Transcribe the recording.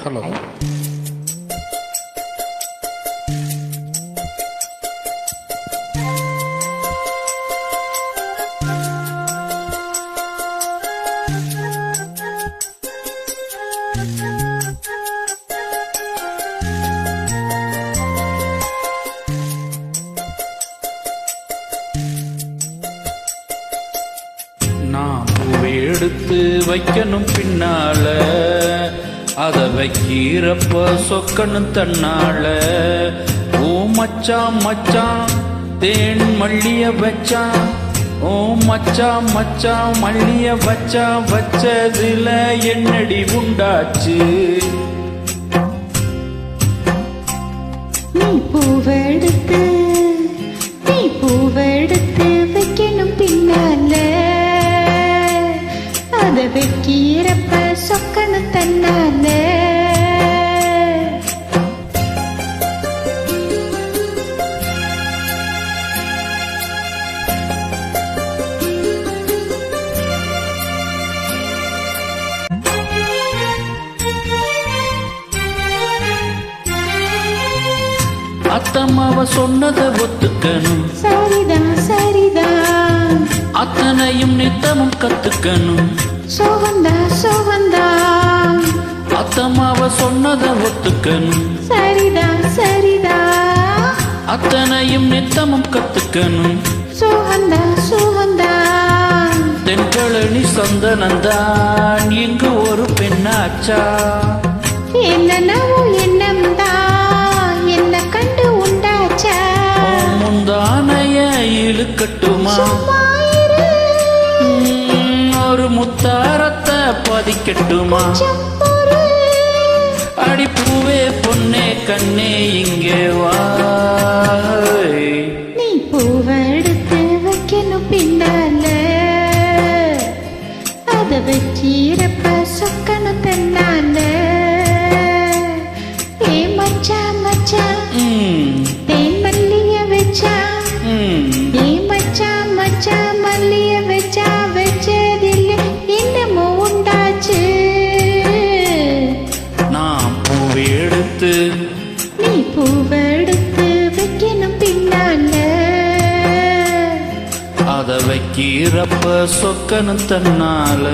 Hello. நான் பூவை எடுத்து வைக்கணும் பின்னால, அத வைக்கிறப்ப சொக்கணும் தன்னால. ஓ மச்சான் மச்சான் தேன் மல்லிய வச்சான், ஓ மச்சான் மச்சான் மல்லிய வச்சா வச்சதுல என்னடி உண்டாச்சு? நீ பூவெடுத்து வைக்கணும் பின்னால, அத வைக்கிறப்ப சொக்கணும் தன்னால. அத்தம்மாவ சொன்னதை ஒத்துக்கணும், சரிதான் சரிதான், அத்தனையும் நித்தமும் கத்துக்கணும். சோகந்தா சோகந்தா, அத்தம்மாவ சொன்னதை ஒத்துக்கணும், சரிதான் சரிதான், அத்தனையும் நித்தமும் கத்துக்கணும். சோகந்தா சோகந்தா, தென்பழனி சந்தனந்தான் இங்கு ஒரு பெண்ணாச்சா? என்னவோ எண்ணம்தான் என்ன கண்டு உண்டாச்சா? முந்தானைய இழுக்கட்டுமா, சும்மா இரு, ஒரு முத்தாரத்தை பதிக்கட்டுமா? கொஞ்சம் பொறு. அடிப்பூவே பொன்னே கண்ணே இங்கே வா. நீ பூவெடுத்து வைக்கணும் பின்னால, அத வச்சிரப்ப சொக்கணும் தன்னால. ஏ மச்சான் மச்சான் தேன் மல்லிய வச்சா, ஏ மச்சான் மச்சான் மல்லிய வச்சா வச்சதில்லை என்னமோ உண்டாச்சு? நான் பூவை எடுத்து நீ பூவெடுத்து வைக்கணும் பின்னால, அத வைக்கிறப்ப சொக்கணும் தன்னால.